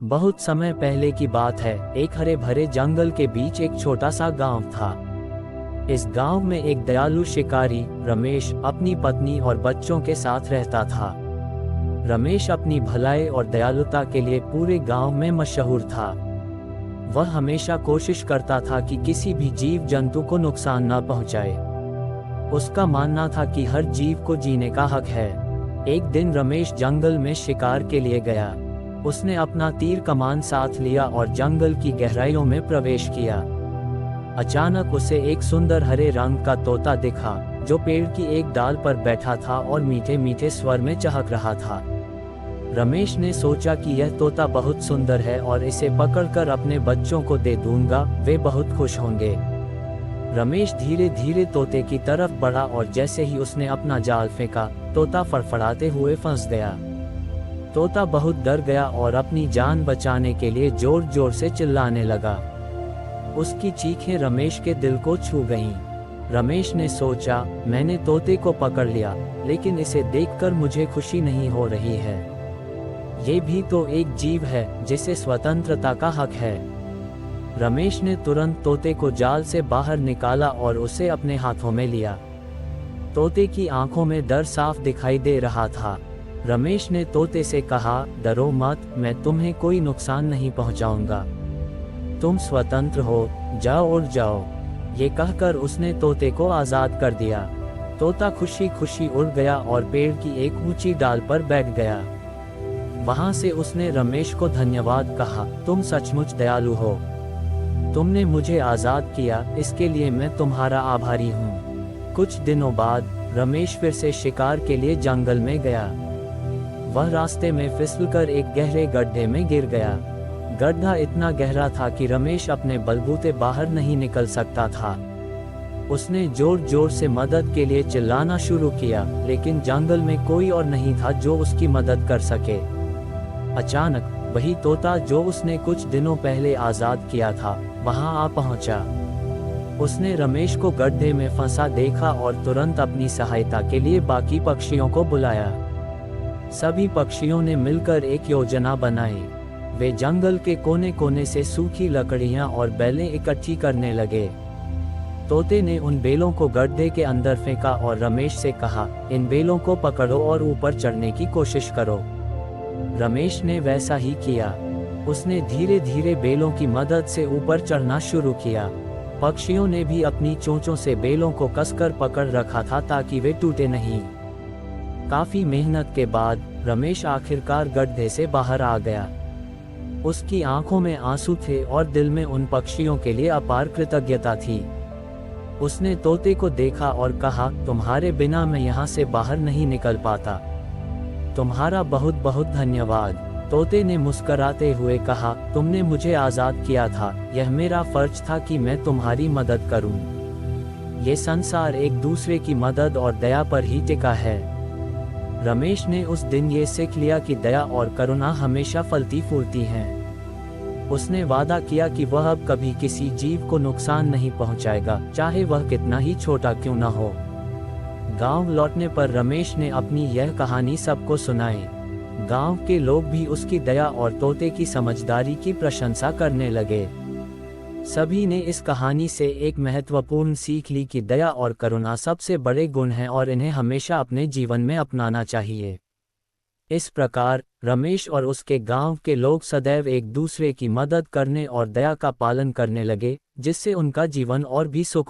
बहुत समय पहले की बात है। एक हरे भरे जंगल के बीच एक छोटा सा गांव था। इस गांव में एक दयालु शिकारी रमेश अपनी पत्नी और बच्चों के साथ रहता था। रमेश अपनी भलाई और दयालुता के लिए पूरे गांव में मशहूर था। वह हमेशा कोशिश करता था कि किसी भी जीव जंतु को नुकसान न पहुंचाए। उसका मानना था कि हर जीव को जीने का हक है। एक दिन रमेश जंगल में शिकार के लिए गया। उसने अपना तीर कमान साथ लिया और जंगल की गहराइयों में प्रवेश किया। अचानक उसे एक सुंदर हरे रंग का तोता दिखा, जो पेड़ की एक डाल पर बैठा था और मीठे मीठे स्वर में चहक रहा था। रमेश ने सोचा कि यह तोता बहुत सुंदर है और इसे पकड़कर अपने बच्चों को दे दूंगा, वे बहुत खुश होंगे। रमेश धीरे धीरे तोते की तरफ बढ़ा और जैसे ही उसने अपना जाल फेंका, तोता फड़फड़ाते हुए फंस गया। तोता बहुत डर गया और अपनी जान बचाने के लिए जोर जोर से चिल्लाने लगा। उसकी चीखें रमेश के दिल को छू गईं। रमेश ने सोचा, मैंने तोते को पकड़ लिया, लेकिन इसे देखकर मुझे खुशी नहीं हो रही है। ये भी तो एक जीव है जिसे स्वतंत्रता का हक है। रमेश ने तुरंत तोते को जाल से बाहर निकाला और उसे अपने हाथों में लिया। तोते की आंखों में डर साफ दिखाई दे रहा था। रमेश ने तोते से कहा, डरो मत, मैं तुम्हें कोई नुकसान नहीं पहुंचाऊंगा। तुम स्वतंत्र हो, जाओ उड़ जाओ। ये कहकर उसने तोते को आजाद कर दिया। तोता खुशी खुशी उड़ गया और पेड़ की एक ऊंची डाल पर बैठ गया। वहां से उसने रमेश को धन्यवाद कहा, तुम सचमुच दयालु हो। तुमने मुझे आजाद किया, इसके लिए मैं तुम्हारा आभारी हूँ। कुछ दिनों बाद रमेश फिर से शिकार के लिए जंगल में गया। वह रास्ते में फिसलकर एक गहरे गड्ढे में गिर गया। गड्ढा इतना गहरा था कि रमेश अपने बलबूते बाहर नहीं निकल सकता था। उसने जोर जोर से मदद के लिए चिल्लाना शुरू किया, लेकिन जंगल में कोई और नहीं था जो उसकी मदद कर सके। अचानक वही तोता जो उसने कुछ दिनों पहले आजाद किया था, वहां आ पहुंचा। उसने रमेश को गड्ढे में फंसा देखा और तुरंत अपनी सहायता के लिए बाकी पक्षियों को बुलाया। सभी पक्षियों ने मिलकर एक योजना बनाई। वे जंगल के कोने कोने से सूखी लकड़ियां और बेलें इकट्ठी करने लगे। तोते ने उन बेलों को गड्ढे के अंदर फेंका और रमेश से कहा, इन बेलों को पकड़ो और ऊपर चढ़ने की कोशिश करो। रमेश ने वैसा ही किया। उसने धीरे धीरे बेलों की मदद से ऊपर चढ़ना शुरू किया। पक्षियों ने भी अपनी चोंचों से बेलों को कसकर पकड़ रखा था ताकि वे टूटे नहीं। काफी मेहनत के बाद रमेश आखिरकार गड्ढे से बाहर आ गया। उसकी आंखों में आंसू थे और दिल में उन पक्षियों के लिए अपार कृतज्ञता थी। उसने तोते को देखा और कहा, तुम्हारे बिना मैं यहाँ से बाहर नहीं निकल पाता। तुम्हारा बहुत बहुत धन्यवाद। तोते ने मुस्कराते हुए कहा, तुमने मुझे आजाद किया था, यह मेरा फर्ज था कि मैं तुम्हारी मदद करूं। ये संसार एक दूसरे की मदद और दया पर ही टिका है। रमेश ने उस दिन ये सीख लिया कि दया और करुणा हमेशा फलती फूलती हैं। उसने वादा किया कि वह अब कभी किसी जीव को नुकसान नहीं पहुंचाएगा, चाहे वह कितना ही छोटा क्यों न हो। गांव लौटने पर रमेश ने अपनी यह कहानी सबको सुनाई। गांव के लोग भी उसकी दया और तोते की समझदारी की प्रशंसा करने लगे। सभी ने इस कहानी से एक महत्वपूर्ण सीख ली कि दया और करुणा सबसे बड़े गुण हैं और इन्हें हमेशा अपने जीवन में अपनाना चाहिए। इस प्रकार रमेश और उसके गांव के लोग सदैव एक दूसरे की मदद करने और दया का पालन करने लगे, जिससे उनका जीवन और भी सुख